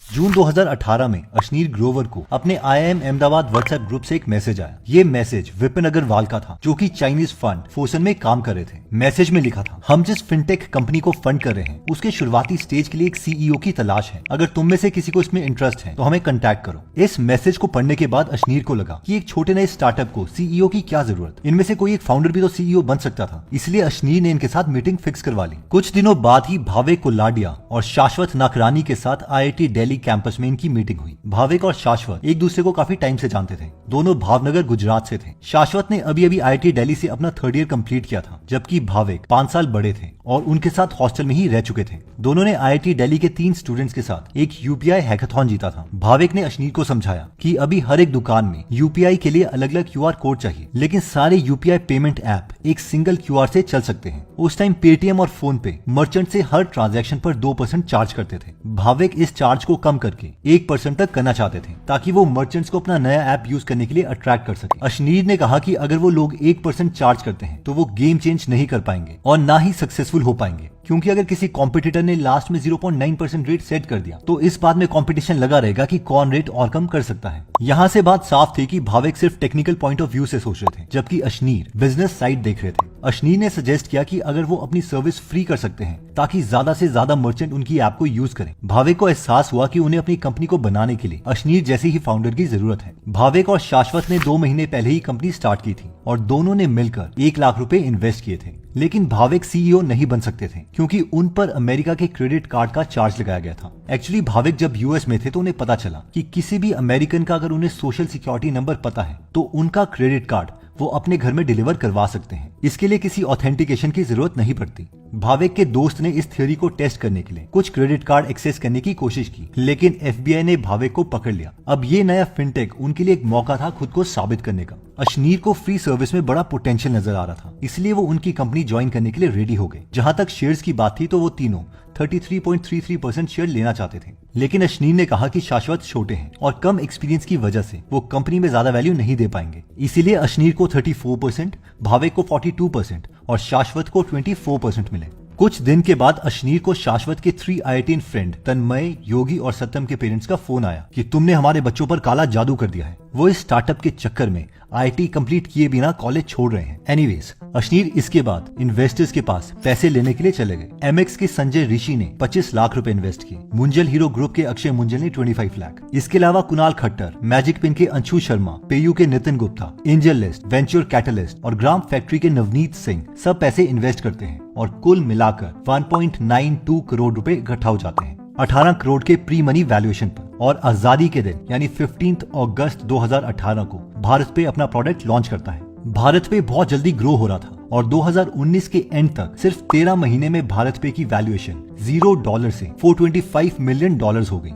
जून 2018 में अशनीर ग्रोवर को अपने IIM अहमदाबाद व्हाट्सएप ग्रुप से एक मैसेज आया। ये मैसेज विपिन अग्रवाल का था, जो कि चाइनीज फंड फोसन में काम कर रहे थे। मैसेज में लिखा था, हम जिस फिनटेक कंपनी को फंड कर रहे हैं उसके शुरुआती स्टेज के लिए एक CEO की तलाश है। अगर तुम में से किसी को इसमें इंटरेस्ट है तो हमें कांटेक्ट करो। इस मैसेज को पढ़ने के बाद अशनीर को लगा कि एक छोटे नए स्टार्टअप को CEO की क्या जरूरत, इनमें से कोई एक फाउंडर भी तो CEO बन सकता था। इसलिए अशनीर ने इनके साथ मीटिंग फिक्स करवा ली। कुछ दिनों बाद ही भावेक कोलाडिया और शाश्वत नाकरानी के साथ IIT दिल्ली कैंपस में इनकी मीटिंग हुई। भावेक और शाश्वत एक दूसरे को काफी टाइम से जानते थे। दोनों भावनगर गुजरात से थे। शाश्वत ने अभी अभी IIT दिल्ली से अपना 3rd ईयर कंप्लीट किया था, जबकि भावेक 5 साल बड़े थे और उनके साथ हॉस्टल में ही रह चुके थे। दोनों ने IIT दिल्ली के 3 स्टूडेंट्स के साथ एक UPI हैकाथॉन जीता था। भावेक ने अशनीर को समझाया कि अभी हर एक दुकान में UPI के लिए अलग अलग QR कोड चाहिए, लेकिन सारे UPI पेमेंट ऐप एक सिंगल QR से चल सकते हैं। उस टाइम पेटीएम और फोन पे मर्चेंट से हर ट्रांजैक्शन पर 2% चार्ज करते थे। भावेक इस चार्ज को कम करके 1% तक करना चाहते थे, ताकि वो मर्चेंट्स को अपना नया ऐप यूज करने के लिए अट्रैक्ट कर सके। अशनीर ने कहा कि अगर वो लोग 1% चार्ज करते हैं तो वो गेम चेंज नहीं कर पाएंगे और ना ही सक्सेसफुल हो पाएंगे, क्योंकि अगर किसी कॉम्पिटिटर ने लास्ट में 0.9% रेट सेट कर दिया तो इस बात में कंपटीशन लगा रहेगा कि कौन रेट और कम कर सकता है। यहाँ से बात साफ थी कि भावेक सिर्फ टेक्निकल पॉइंट ऑफ व्यू से सोच रहे थे, जबकि अशनीर बिजनेस साइड देख रहे थे। अशनीर ने सजेस्ट किया कि अगर वो अपनी सर्विस फ्री कर सकते हैं ताकि ज्यादा से ज्यादा मर्चेंट उनकी ऐप को यूज करें। भावेक को एहसास हुआ कि उन्हें अपनी कंपनी को बनाने के लिए अशनीर जैसे ही फाउंडर की जरूरत है। भावेक और शाश्वत ने 2 महीने पहले ही कंपनी स्टार्ट की थी और दोनों ने मिलकर 1 लाख रुपए इन्वेस्ट किए थे। लेकिन भावेक CEO नहीं बन सकते थे, क्योंकि उन पर अमेरिका के क्रेडिट कार्ड का चार्ज लगाया गया था। एक्चुअली भावेक जब US में थे तो उन्हें पता चला कि किसी भी अमेरिकन का अगर उन्हें सोशल सिक्योरिटी नंबर पता है तो उनका क्रेडिट कार्ड वो अपने घर में डिलीवर करवा सकते हैं। इसके लिए किसी ऑथेंटिकेशन की जरूरत नहीं पड़ती। भावेक के दोस्त ने इस थ्योरी को टेस्ट करने के लिए कुछ क्रेडिट कार्ड एक्सेस करने की कोशिश की, लेकिन FBI ने भावेक को पकड़ लिया। अब ये नया फिनटेक उनके लिए एक मौका था खुद को साबित करने का। अशनीर को फ्री सर्विस में बड़ा पोटेंशियल नजर आ रहा था, इसलिए वो उनकी कंपनी ज्वाइन करने के लिए रेडी हो गए। जहां तक शेयर्स की बात थी तो वो तीनों 33.33% शेयर लेना चाहते थे, लेकिन अशनीर ने कहा कि शाश्वत छोटे हैं और कम एक्सपीरियंस की वजह से वो कंपनी में ज्यादा वैल्यू नहीं दे पाएंगे। इसीलिए अशनीर को 34%, भावेक को 42% और शाश्वत को 24% मिले। कुछ दिन के बाद अशनीर को शाश्वत के 3 IIT फ्रेंड तन्मय, योगी और सत्यम के पेरेंट्स का फोन आया कि तुमने हमारे बच्चों पर काला जादू कर दिया है। वो इस स्टार्टअप के चक्कर में IIT कंप्लीट किए बिना कॉलेज छोड़ रहे हैं। एनीवेज, अशनीर इसके बाद इन्वेस्टर्स के पास पैसे लेने के लिए चले गए। MX के संजय ऋषि ने 25 लाख रुपए इन्वेस्ट किए। मुंजल हीरो ग्रुप के अक्षय मुंजल ने 25 लाख। इसके अलावा कुणाल खट्टर, मैजिक पिन के अंशु शर्मा, पेयू के Nitin Gupta, angel list, venture catalyst और ग्राम फैक्ट्री के नवनीत सिंह सब पैसे इन्वेस्ट करते हैं और कुल मिलाकर 1.92 करोड़ रुपए इकट्ठा हो जाते हैं 18 करोड़ के प्री मनी वैल्यूएशन पर। और आजादी के दिन यानी 15 अगस्त 2018 को भारत पे अपना प्रोडक्ट लॉन्च करता है। भारत पे बहुत जल्दी ग्रो हो रहा था और 2019 के एंड तक सिर्फ 13 महीने में भारत पे की वैल्यूएशन $0 से $425 मिलियन हो गई।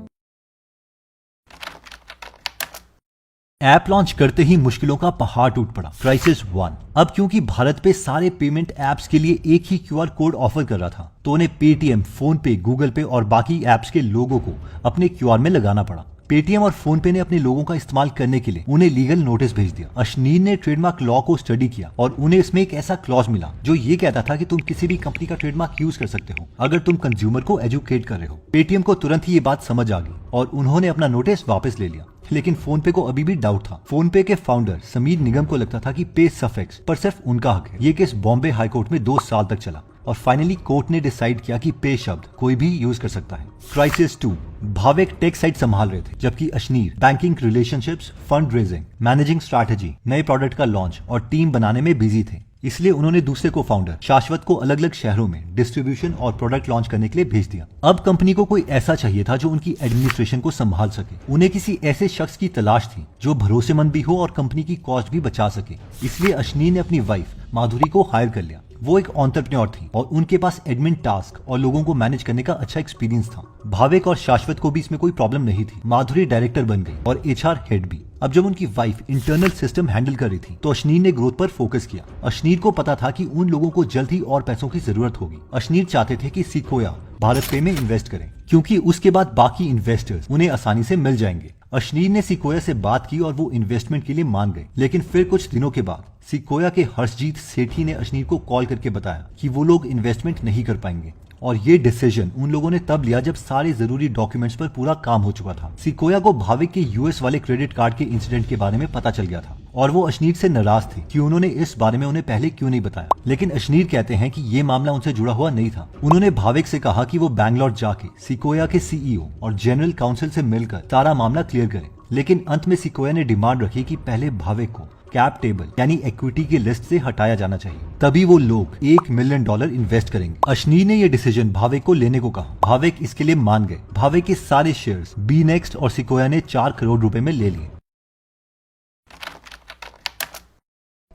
ऐप लॉन्च करते ही मुश्किलों का पहाड़ टूट पड़ा। क्राइसिस 1। अब क्योंकि भारत पे सारे पेमेंट एप्स के लिए एक ही QR कोड ऑफर कर रहा था, तो उन्हें पेटीएम, फोन पे, गूगल पे और बाकी एप्स के लोगों को अपने QR में लगाना पड़ा। पेटीएम और फोन पे ने अपने लोगों का इस्तेमाल करने के लिए उन्हें लीगल नोटिस भेज दिया। अशनीर ने ट्रेडमार्क लॉ को स्टडी किया और उन्हें इसमें एक ऐसा क्लॉज मिला जो ये कहता था कि तुम किसी भी कंपनी का ट्रेडमार्क यूज कर सकते हो अगर तुम कंज्यूमर को एजुकेट कर रहे हो। पेटीएम को तुरंत ही ये बात समझ आ गई और उन्होंने अपना नोटिस वापस ले लिया। लेकिन फोन पे को अभी भी डाउट था। फोन पे के फाउंडर समीर निगम को लगता था कि पे सफिक्स पर सिर्फ उनका हक है। ये केस बॉम्बे हाई कोर्ट में 2 साल तक चला और फाइनली कोर्ट ने डिसाइड किया कि पे शब्द कोई भी यूज कर सकता है। क्राइसिस 2। भावेक टेक साइट संभाल रहे थे, जबकि Ashneer banking, relationships, fund raising, managing strategy, नए प्रोडक्ट का लॉन्च और टीम बनाने में बिजी थे। इसलिए उन्होंने दूसरे को फाउंडर शाश्वत को अलग अलग शहरों में डिस्ट्रीब्यूशन और प्रोडक्ट लॉन्च करने के लिए भेज दिया। अब कंपनी को कोई ऐसा चाहिए था जो उनकी एडमिनिस्ट्रेशन को संभाल सके। उन्हें किसी ऐसे शख्स की तलाश थी जो भरोसेमंद भी हो और कंपनी की कॉस्ट भी बचा सके। इसलिए अशनीर ने अपनी वाइफ माधुरी को हायर कर लिया। वो एक एंटरप्रेन्योर थी और उनके पास एडमिन टास्क और लोगों को मैनेज करने का अच्छा एक्सपीरियंस था। भावेक और शाश्वत को भी इसमें कोई प्रॉब्लम नहीं थी। माधुरी डायरेक्टर बन गई और HR हेड भी। अब जब उनकी वाइफ इंटरनल सिस्टम हैंडल कर रही थी तो अशनीर ने ग्रोथ पर फोकस किया। अशनीर को पता था कि उन लोगों को जल्द ही और पैसों की जरूरत होगी। अशनीर चाहते थे कि सिकोया भारत पे में इन्वेस्ट करें, क्योंकि उसके बाद बाकी इन्वेस्टर्स उन्हें आसानी से मिल जाएंगे। अशनीर ने सिकोया से बात की और वो इन्वेस्टमेंट के लिए मान गए। लेकिन फिर कुछ दिनों के बाद सिकोया के हर्षजीत सेठी ने अशनीर को कॉल करके बताया कि वो लोग इन्वेस्टमेंट नहीं कर पाएंगे और ये डिसीजन उन लोगों ने तब लिया जब सारे जरूरी डॉक्यूमेंट्स पर पूरा काम हो चुका था। सिकोया को भाविक के यूएस वाले क्रेडिट कार्ड के इंसिडेंट के बारे में पता चल गया था और वो अशनीर से नाराज थे कि उन्होंने इस बारे में उन्हें पहले क्यों नहीं बताया। लेकिन अशनीर कहते हैं कि ये मामला उनसे जुड़ा हुआ नहीं था। उन्होंने भाविक से कहा कि वो बैंगलोर जाके सिकोया के सीईओ और जनरल काउंसिल से मिलकर सारा मामला क्लियर करें। लेकिन अंत में सिकोया ने डिमांड रखी कि पहले भाविक को कैप टेबल यानी इक्विटी की लिस्ट से हटाया जाना चाहिए, तभी वो लोग $1 मिलियन इन्वेस्ट करेंगे। अशनीर ने यह डिसीजन भाविक को लेने को कहा। भाविक इसके लिए मान गए। भाविक के सारे शेयर्स बी नेक्स्ट और सिकोया ने 4 करोड़ रुपए में ले लिए।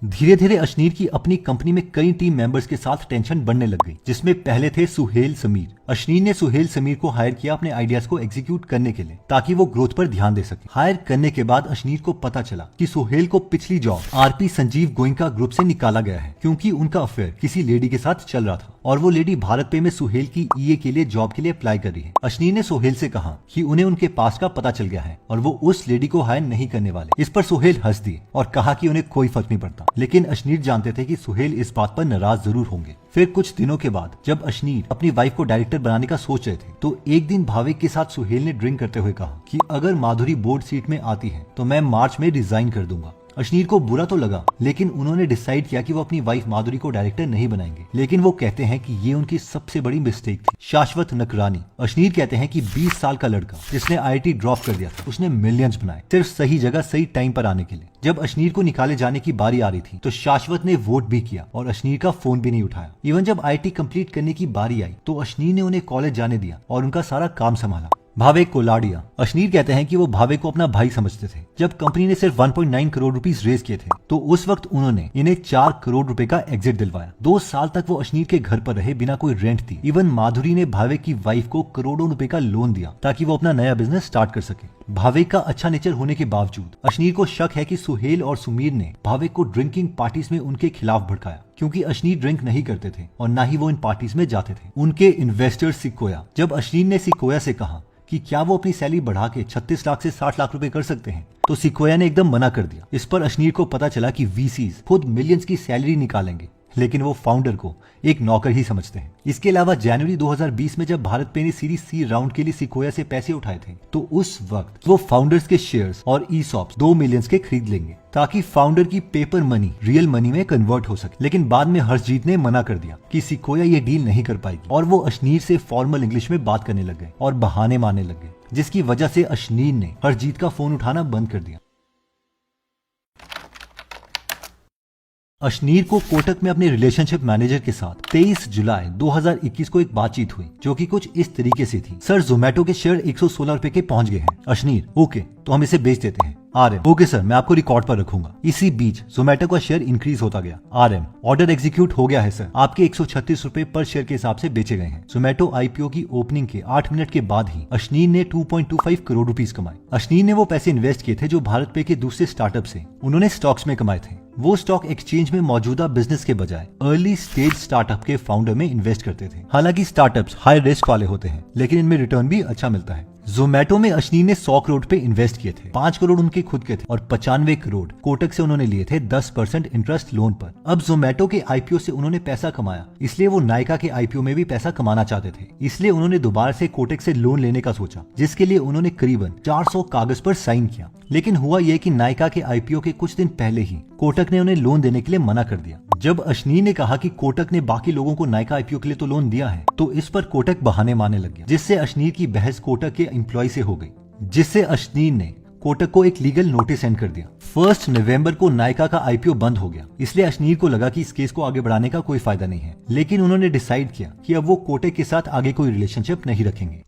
धीरे धीरे अशनीर की अपनी कंपनी में कई टीम मेंबर्स के साथ टेंशन बढ़ने लग गई, जिसमें पहले थे सुहेल समीर। अशनीर ने सुहेल समीर को हायर किया अपने आइडियाज को एग्जीक्यूट करने के लिए, ताकि वो ग्रोथ पर ध्यान दे सके। हायर करने के बाद अशनीर को पता चला कि सुहेल को पिछली job RP Sanjeev Goenka group से निकाला गया है, क्योंकि उनका अफेयर किसी लेडी के साथ चल रहा था और वो लेडी भारत पे में सुहेल की ईए के लिए जॉब के लिए अप्लाई कर रही है। अशनीर ने सुहेल से कहा कि उन्हें उनके पास का पता चल गया है और वो उस लेडी को हायर नहीं करने वाले। इस पर सुहेल हंस दिए और कहा कि उन्हें कोई फर्क नहीं पड़ता। लेकिन अशनीर जानते थे कि सुहेल इस बात पर नाराज जरूर होंगे। फिर कुछ दिनों के बाद जब अशनीर अपनी वाइफ को डायरेक्टर बनाने का सोच रहे थे, तो एक दिन भाविक के साथ सुहेल ने ड्रिंक करते हुए कहा कि अगर माधुरी बोर्ड सीट में आती है तो मैं मार्च में रिजाइन कर दूंगा। अशनीर को बुरा तो लगा, लेकिन उन्होंने डिसाइड किया कि वो अपनी वाइफ माधुरी को डायरेक्टर नहीं बनाएंगे। लेकिन वो कहते हैं कि ये उनकी सबसे बड़ी मिस्टेक थी। शाश्वत नकरानी। अशनीर कहते हैं कि 20 साल का लड़का जिसने आईआईटी ड्रॉप कर दिया था, उसने मिलियंस बनाए सिर्फ सही जगह सही टाइम पर आने के लिए। जब अशनीर को निकाले जाने की बारी आ रही थी तो शाश्वत ने वोट भी किया और अशनीर का फोन भी नहीं उठाया। इवन जब आईआईटी कंप्लीट करने की बारी आई तो अशनीर ने उन्हें कॉलेज जाने दिया और उनका सारा काम संभाला। भावेक कोलाडिया। अशनीर कहते हैं कि वो भावेक को अपना भाई समझते थे। जब कंपनी ने सिर्फ 1.9 करोड़ रुपीस रेज किए थे तो उस वक्त उन्होंने इन्हें 4 करोड़ रुपए का एग्जिट दिलवाया। 2 साल तक वो अशनीर के घर पर रहे बिना कोई रेंट दी। इवन माधुरी ने भावेक की वाइफ को करोड़ों रुपए का लोन दिया ताकि वो अपना नया बिजनेस स्टार्ट कर सके। भावेक का अच्छा नेचर होने के बावजूद अशनीर को शक है कि सुहेल और सुमीर ने भावेक को ड्रिंकिंग पार्टीज में उनके खिलाफ भड़काया, क्योंकि अशनीर ड्रिंक नहीं करते थे और न ही वो इन पार्टीज में जाते थे। उनके इन्वेस्टर सिकोया। जब अशनीर ने सिकोया से कहा कि क्या वो अपनी सैलरी बढ़ा के 36 लाख से 60 लाख रुपए कर सकते हैं, तो सिकोया ने एकदम मना कर दिया। इस पर अशनीर को पता चला कि वीसीज खुद मिलियंस की सैलरी निकालेंगे, लेकिन वो फाउंडर को एक नौकर ही समझते हैं। इसके अलावा जनवरी 2020 में जब भारत पे ने सीरीज सी राउंड के लिए सिकोया से पैसे उठाए थे, तो उस वक्त वो फाउंडर्स के शेयर्स और ईसॉप्स 2 मिलियन के खरीद लेंगे ताकि फाउंडर की पेपर मनी रियल मनी में कन्वर्ट हो सके। लेकिन बाद में हर्षजीत ने मना कर दिया कि सिकोया ये डील नहीं कर पाएगी और वो अशनीर से फॉर्मल इंग्लिश में बात करने लग गए और बहाने मारने लग गए, जिसकी वजह से अशनीर ने हर्षजीत का फोन उठाना बंद कर दिया। अशनीर को कोटक में अपने रिलेशनशिप मैनेजर के साथ 23 जुलाई 2021 को एक बातचीत हुई जो कि कुछ इस तरीके से थी। सर, जोमेटो के शेयर 116 रुपए के पहुंच गए हैं। अशनीर, ओके, तो हम इसे बेच देते हैं। आरएम, ओके सर, मैं आपको रिकॉर्ड पर रखूंगा। इसी बीच जोमेटो का शेयर इंक्रीज होता गया। आरएम, ऑर्डर एग्जीक्यूट हो गया है सर, आपके 136 रुपए पर शेयर के हिसाब से बेचे गए हैं। जोमेटो आईपीओ की ओपनिंग के 8 मिनट के बाद ही अशनीर ने 2.25 करोड़ रुपीस कमाए। अशनीर ने वो पैसे इन्वेस्ट किए थे जो भारत पे के दूसरे स्टार्टअप से उन्होंने स्टॉक्स में कमाए थे। वो स्टॉक एक्सचेंज में मौजूदा बिजनेस के बजाय अर्ली स्टेज स्टार्टअप के फाउंडर में इन्वेस्ट करते थे। हालांकि स्टार्टअप्स हाई रिस्क वाले होते हैं, लेकिन इनमें रिटर्न भी अच्छा मिलता है। जोमेटो में अशनीर ने 100 करोड़ पे इन्वेस्ट किए थे। 5 करोड़ उनके खुद के थे और 95 करोड़ कोटक से उन्होंने लिए थे 10% इंटरेस्ट लोन पर। अब जोमेटो के आईपीओ से उन्होंने पैसा कमाया, इसलिए वो नायका के आईपीओ में भी पैसा कमाना चाहते थे। इसलिए उन्होंने दोबारा से कोटक से लोन लेने का सोचा, जिसके लिए उन्होंने करीबन 400 कागज पर साइन किया। लेकिन हुआ यह कि नायका के आईपीओ के कुछ दिन पहले ही कोटक ने उन्हें लोन देने के लिए मना कर दिया। जब अशनीर ने कहा कि कोटक ने बाकी लोगों को नायका आईपीओ के लिए तो लोन दिया है, तो इस पर कोटक बहाने मारने लग गया, जिससे अशनीर की बहस कोटक के एम्प्लॉय से हो गई, जिससे अशनीर ने कोटक को एक लीगल नोटिस सेंड कर दिया। 1 नवंबर को नायका का आईपीओ बंद हो गया, इसलिए अशनीर को लगा कि इस केस को आगे बढ़ाने का कोई फायदा नहीं है। लेकिन उन्होंने डिसाइड किया कि अब वो कोटक के साथ आगे कोई रिलेशनशिप नहीं रखेंगे।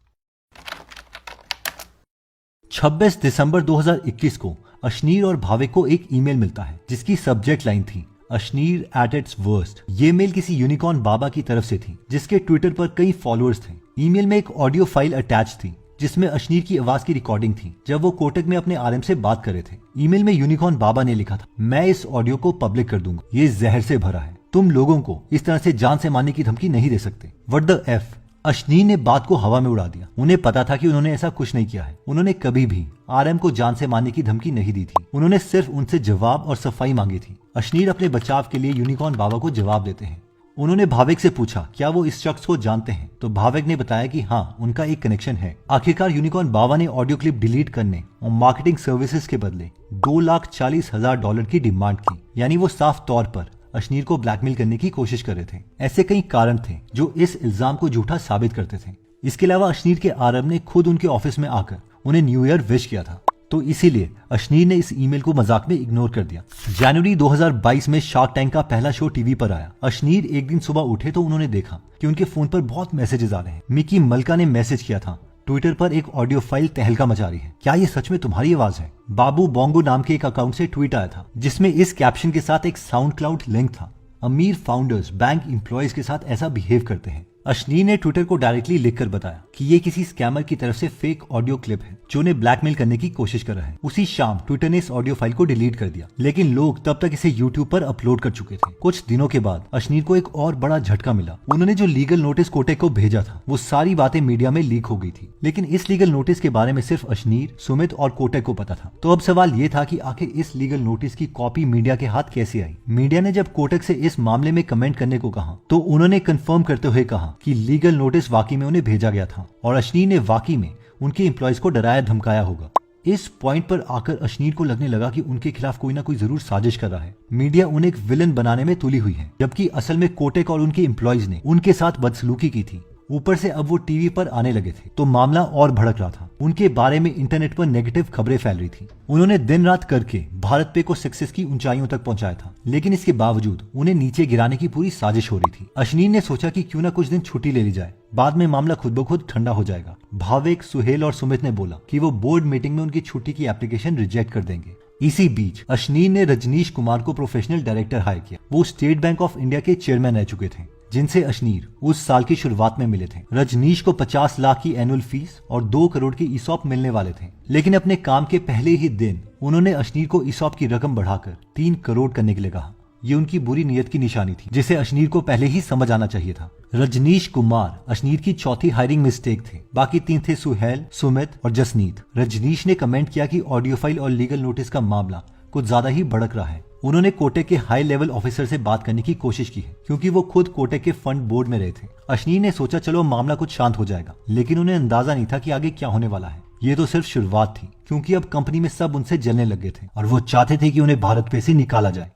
26 दिसंबर 2021 को अशनीर और भावेक को एक ईमेल मिलता है जिसकी सब्जेक्ट लाइन थी अशनीर एट इट्स वर्स्ट। ये मेल किसी यूनिकॉर्न बाबा की तरफ से थी जिसके ट्विटर पर कई फॉलोअर्स थे। ईमेल में एक ऑडियो फाइल अटैच थी जिसमें अशनीर की आवाज की रिकॉर्डिंग थी जब वो कोटक में अपने आरएम से बात कर रहे थे। ईमेल में यूनिकॉर्न बाबा ने लिखा था, मैं इस ऑडियो को पब्लिक कर दूंगा, ये जहर से भरा है, तुम लोगों को इस तरह से जान से मारने की धमकी नहीं दे सकते। What the F. अशनीर ने बात को हवा में उड़ा दिया। उन्हें पता था कि उन्होंने ऐसा कुछ नहीं किया है। उन्होंने कभी भी आरएम को जान से मारने की धमकी नहीं दी थी। उन्होंने सिर्फ उनसे जवाब और सफाई मांगी थी। अशनीर अपने बचाव के लिए यूनिकॉर्न बाबा को जवाब देते हैं उन्होंने भावेक से पूछा क्या वो इस शख्स को जानते हैं, तो भावेक ने बताया कि हाँ, उनका एक कनेक्शन है। आखिरकार यूनिकॉर्न बाबा ने ऑडियो क्लिप डिलीट करने और मार्केटिंग सर्विसेज के बदले $2,40,000 की डिमांड की, यानी वो साफ तौर पर अश्नीर को ब्लैकमेल करने की कोशिश कर रहे थे। ऐसे कई कारण थे जो इस इल्जाम को झूठा साबित करते थे। इसके अलावा अश्नीर के आरब ने खुद उनके ऑफिस में आकर उन्हें न्यू ईयर विश किया था, तो इसीलिए अश्नीर ने इस ईमेल को मजाक में इग्नोर कर दिया। जनवरी 2022 में शार्क टैंक का पहला शो टीवी पर आया। अश्नीर एक दिन सुबह उठे तो उन्होंने देखा कि उनके फोन पर बहुत मैसेजेस आ रहे हैं। मिकी मल्का ने मैसेज किया था, ट्विटर पर एक ऑडियो फाइल तहलका मचा रही है, क्या ये सच में तुम्हारी आवाज है? बाबू बोंगो नाम के एक अकाउंट से ट्वीट आया था जिसमें इस कैप्शन के साथ एक साउंड क्लाउड लिंक था, अमीर फाउंडर्स बैंक एम्प्लॉयज के साथ ऐसा बिहेव करते हैं। अश्नीर ने ट्विटर को डायरेक्टली लिखकर बताया कि ये किसी स्कैमर की तरफ से फेक ऑडियो क्लिप है जो उन्हें ब्लैकमेल करने की कोशिश कर रहा है। उसी शाम ट्विटर ने इस ऑडियो फाइल को डिलीट कर दिया, लेकिन लोग तब तक इसे यूट्यूब पर अपलोड कर चुके थे। कुछ दिनों के बाद अश्नीर को एक और बड़ा झटका मिला। उन्होंने जो लीगल नोटिस कोटेक को भेजा था वो सारी बातें मीडिया में लीक हो गई थी, लेकिन इस लीगल नोटिस के बारे में सिर्फ अश्नीर, सुमित और कोटेक को पता था। तो अब सवाल ये था कि आखिर इस लीगल नोटिस की कॉपी मीडिया के हाथ कैसे आई? मीडिया ने जब कोटेक से इस मामले में कमेंट करने को कहा तो उन्होंने कंफर्म करते हुए कहा कि लीगल नोटिस वाकई में उन्हें भेजा गया था और अश्नीर ने वाकई में उनके एम्प्लॉयज को डराया धमकाया होगा। इस पॉइंट पर आकर अश्नीर को लगने लगा कि उनके खिलाफ कोई ना कोई जरूर साजिश कर रहा है। मीडिया उन्हें एक विलन बनाने में तुली हुई है, जबकि असल में कोटेक और उनके एम्प्लॉयज ने उनके साथ बदसलूकी की थी। ऊपर से अब वो टीवी पर आने लगे थे तो मामला और भड़क रहा था। उनके बारे में इंटरनेट पर नेगेटिव खबरें फैल रही थी। उन्होंने दिन रात करके भारत पे को सक्सेस की ऊंचाइयों तक पहुंचाया था, लेकिन इसके बावजूद उन्हें नीचे गिराने की पूरी साजिश हो रही थी। अश्नीर ने सोचा कि क्यों ना कुछ दिन छुट्टी ले ली जाए, बाद में मामला खुद ब खुद ठंडा हो जाएगा। भावेक, सुहेल और सुमित ने बोला कि वो बोर्ड मीटिंग में उनकी छुट्टी की एप्लीकेशन रिजेक्ट कर देंगे। इसी बीच अश्नीर ने रजनीश कुमार को प्रोफेशनल डायरेक्टर हायर किया। वो स्टेट बैंक ऑफ इंडिया के चेयरमैन रह चुके थे, जिनसे अश्नीर उस साल की शुरुआत में मिले थे। रजनीश को 50 लाख की एनुअल फीस और 2 करोड़ की ईसॉप मिलने वाले थे, लेकिन अपने काम के पहले ही दिन उन्होंने अश्नीर को ईसॉप की रकम बढ़ाकर 3 करोड़ करने के लिए कहा। ये उनकी बुरी नीयत की निशानी थी, जिसे अश्नीर को पहले ही समझ आना चाहिए था। रजनीश कुमार अश्नीर की चौथी हायरिंग मिस्टेक थे। बाकी 3 थे सुहेल, सुमित और जसनीत। रजनीश ने कमेंट किया कि ऑडियो फाइल और लीगल नोटिस का मामला कुछ ज्यादा ही भड़क रहा है। उन्होंने कोटेक के हाई लेवल ऑफिसर से बात करने की कोशिश की है, क्योंकि वो खुद कोटेक के फंड बोर्ड में रहे थे। अश्नीर ने सोचा चलो मामला कुछ शांत हो जाएगा, लेकिन उन्हें अंदाजा नहीं था कि आगे क्या होने वाला है। ये तो सिर्फ शुरुआत थी, क्योंकि अब कंपनी में सब उनसे जलने लगे थे और वो चाहते थे कि उन्हें भारत पे से निकाला जाए।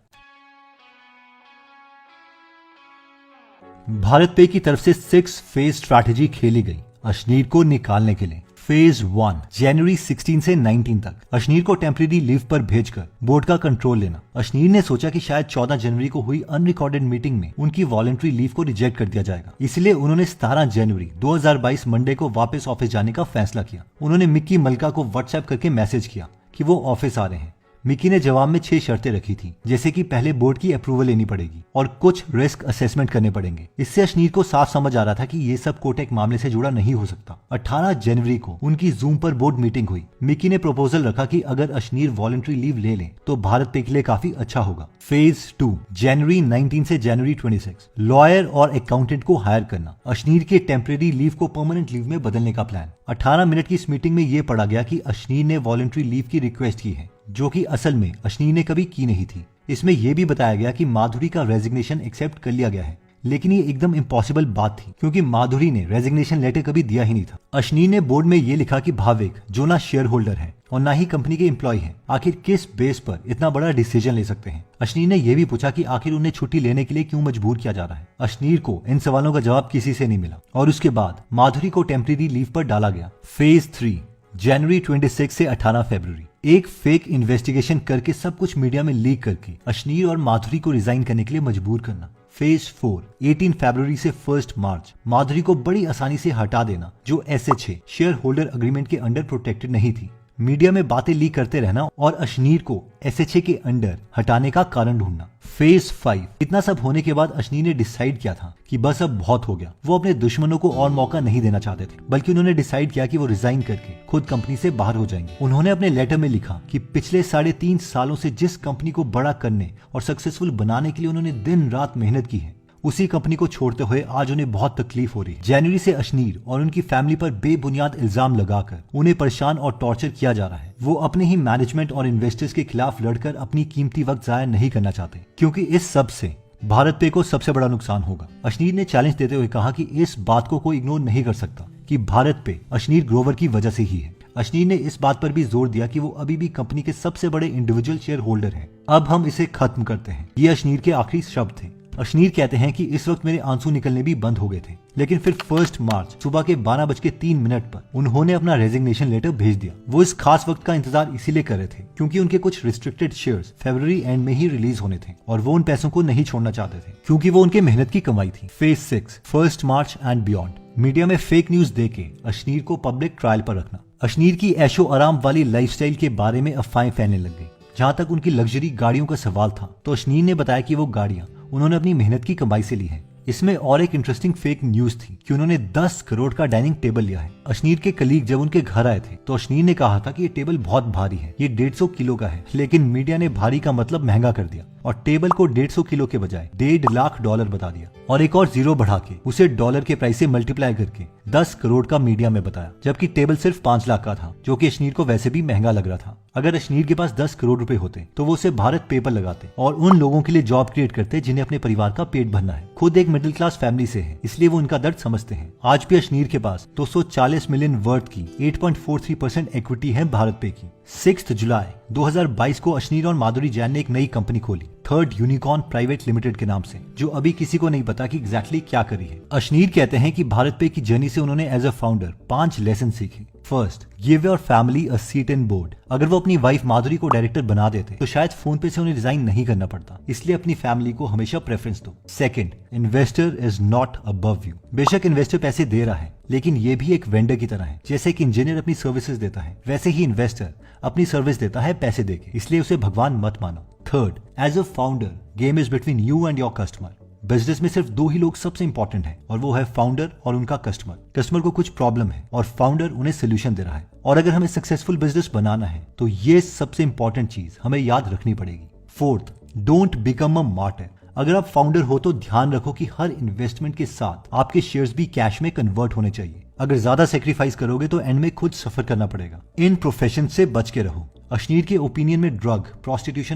भारत पे की तरफ से 6 फेज स्ट्रैटेजी खेली गई अश्नीर को निकालने के लिए। फेज 1 जनवरी 16 से 19 तक अश्नीर को टेम्परेरी लीव पर भेजकर बोर्ड का कंट्रोल लेना। अश्नीर ने सोचा कि शायद 14 जनवरी को हुई अनरिकॉर्डेड मीटिंग में उनकी वॉलंटरी लीव को रिजेक्ट कर दिया जाएगा, इसलिए उन्होंने 17 जनवरी 2022 मंडे को वापस ऑफिस जाने का फैसला किया। उन्होंने मिक्की मल्का को व्हाट्सएप करके मैसेज किया कि वो ऑफिस आ रहे हैं। मिकी ने जवाब में 6 शर्तें रखी थी, जैसे कि पहले बोर्ड की अप्रूवल लेनी पड़ेगी और कुछ रिस्क असेसमेंट करने पड़ेंगे। इससे अश्नीर को साफ समझ आ रहा था कि ये सब कोटेक मामले से जुड़ा नहीं हो सकता। 18 जनवरी को उनकी जूम पर बोर्ड मीटिंग हुई। मिकी ने प्रपोजल रखा कि अगर अश्नीर वॉलंटरी लीव ले लें तो भारत पे के लिए काफी अच्छा होगा। फेज 2 जनवरी 19 से जनवरी 26 लॉयर और अकाउंटेंट को हायर करना। अश्नीर के टेम्परेरी लीव को परमानेंट लीव में बदलने का प्लान। 18 मिनट की इस मीटिंग में ये पढ़ा गया कि अश्नीर ने वॉलंटरी लीव की रिक्वेस्ट की है, जो कि असल में अश्नीर ने कभी की नहीं थी। इसमें यह भी बताया गया कि माधुरी का रेजिग्नेशन एक्सेप्ट कर लिया गया है, लेकिन ये एकदम इम्पॉसिबल बात थी, क्योंकि माधुरी ने रेजिग्नेशन लेटर कभी दिया ही नहीं था। अश्नीर ने बोर्ड में ये लिखा कि भावेक, जो ना शेयर होल्डर है और ना ही कंपनी के एम्प्लॉय हैं, आखिर किस बेस पर इतना बड़ा डिसीजन ले सकते हैं। अश्नीर ने यह भी पूछा कि आखिर उन्हें छुट्टी लेने के लिए क्यों मजबूर किया जा रहा है। अश्नीर को इन सवालों का जवाब किसी से नहीं मिला और उसके बाद माधुरी को टेम्परेरी लीव पर डाला गया। फेज 3 जनवरी 26 से 18 फरवरी एक फेक इन्वेस्टिगेशन करके सब कुछ मीडिया में लीक करके अश्नीर और माधुरी को रिजाइन करने के लिए मजबूर करना। फेज 4 18 फरवरी से 1 मार्च माधुरी को बड़ी आसानी से हटा देना, जो SHA शेयर होल्डर अग्रीमेंट के अंडर प्रोटेक्टेड नहीं थी। मीडिया में बातें लीक करते रहना और अश्नीर को SHA के अंडर हटाने का कारण ढूंढना। फेज 5 इतना सब होने के बाद अश्नीर ने डिसाइड किया था कि बस अब बहुत हो गया। वो अपने दुश्मनों को और मौका नहीं देना चाहते थे, बल्कि उन्होंने डिसाइड किया कि वो रिजाइन करके खुद कंपनी से बाहर हो जाएंगे। उन्होंने अपने लेटर में लिखा कि पिछले 3.5 सालों से जिस कंपनी को बड़ा करने और सक्सेसफुल बनाने के लिए उन्होंने दिन रात मेहनत की है, उसी कंपनी को छोड़ते हुए आज उन्हें बहुत तकलीफ हो रही है। जनवरी से अश्नीर और उनकी फैमिली पर बेबुनियाद इल्जाम लगाकर उन्हें परेशान और टॉर्चर किया जा रहा है। वो अपने ही मैनेजमेंट और इन्वेस्टर्स के खिलाफ लड़कर अपनी कीमती वक्त जाया नहीं करना चाहते, क्योंकि इस सब से भारत पे को सबसे बड़ा नुकसान होगा। अशनीर ने चैलेंज देते हुए कहा कि इस बात को कोई इग्नोर नहीं कर सकता कि भारत पे अशनीर ग्रोवर की वजह से ही है। अशनीर ने इस बात पर भी जोर दिया कि वो अभी भी कंपनी के सबसे बड़े इंडिविजुअल शेयर होल्डर हैं। अब हम इसे खत्म करते हैं। ये अशनीर के आखिरी शब्द थे। अशनीर कहते हैं कि इस वक्त मेरे आंसू निकलने भी बंद हो गए थे, लेकिन फिर 1 मार्च सुबह के 12:03 पर उन्होंने अपना रेजिग्नेशन लेटर भेज दिया। वो इस खास वक्त का इंतजार इसीलिए कर रहे थे क्योंकि उनके कुछ रिस्ट्रिक्टेड शेयर्स फरवरी एंड में ही रिलीज होने थे और वो उन पैसों को नहीं छोड़ना चाहते थे क्योंकि वो उनके मेहनत की कमाई थी। Phase 6 1 March and beyond. Media में फेक न्यूज देके अशनीर को पब्लिक ट्रायल पर रखना। अशनीर की ऐशो आराम वाली लाइफस्टाइल के बारे में अफवाहें फैलने लग गई। जहां तक उनकी लग्जरी गाड़ियों का सवाल था तो अशनीर ने बताया कि वो गाड़ियां उन्होंने अपनी मेहनत की कमाई से ली है। इसमें और एक इंटरेस्टिंग फेक न्यूज थी कि उन्होंने 10 करोड़ का डाइनिंग टेबल लिया है। अशनीर के कलीग जब उनके घर आए थे तो अशनीर ने कहा था कि ये टेबल बहुत भारी है, ये 150 किलो का है, लेकिन मीडिया ने भारी का मतलब महंगा कर दिया और टेबल को 150 किलो के बजाय $1.5 लाख बता दिया और एक और जीरो बढ़ा के उसे डॉलर के प्राइस से मल्टीप्लाई करके 10 करोड़ का मीडिया में बताया, जबकि टेबल सिर्फ 5 लाख का था, जो कि अशनीर को वैसे भी महंगा लग रहा था। अगर अशनीर के पास 10 करोड़ रुपए होते तो वो उसे भारत पे पर लगाते और उन लोगों के लिए जॉब क्रिएट करते जिन्हें अपने परिवार का पेट भरना है। खुद एक मिडिल क्लास फैमिली से है, इसलिए वो उनका दर्द समझते हैं। आज भी अशनीर के पास 240 मिलियन वर्थ की 8.43% इक्विटी है भारत पे की। 6 जुलाई 2022 को अशनीर और माधुरी जैन ने एक नई कंपनी खोली, थर्ड यूनिकॉर्न प्राइवेट लिमिटेड के नाम से, जो अभी किसी को नहीं पता कि एग्जैक्टली क्या करी है। अशनीर कहते हैं कि भारत पे की जर्नी से उन्होंने एज अ फाउंडर 5 लेसन सीखे। First, give your family a seat in board. अगर वो अपनी वाइफ माधुरी को डायरेक्टर बना देते तो शायद फोन पे से उन्हें रिजाइन नहीं करना पड़ता, इसलिए अपनी फैमिली को हमेशा प्रेफरेंस दो। Second, investor is not above you. बेशक इन्वेस्टर पैसे दे रहा है, लेकिन ये भी एक वेंडर की तरह है। जैसे एक इंजीनियर अपनी सर्विसेज देता है, वैसे ही इन्वेस्टर अपनी सर्विस देता है पैसे देके, इसलिए उसे भगवान मत मानो। Third, as a founder game is between you and your customer. Business में सिर्फ 2 ही लोग सबसे इंपॉर्टेंट हैं और वो है फाउंडर और उनका कस्टमर। कस्टमर को कुछ प्रॉब्लम है और फाउंडर उन्हें सोल्यूशन दे रहा है, और अगर हमें सक्सेसफुल बिजनेस बनाना है तो ये सबसे इंपॉर्टेंट चीज हमें याद रखनी पड़ेगी। Fourth, don't become a martyr. अगर आप फाउंडर हो तो ध्यान रखो कि हर इन्वेस्टमेंट के साथ आपके शेयर्स भी कैश में कन्वर्ट होने चाहिए। अगर ज्यादा सेक्रीफाइस करोगे तो एंड में खुद सफर करना पड़ेगा। इन प्रोफेशन से बच के रहो। अशनीर के ओपिनियन में ड्रग, प्रोस्टिट्यूशन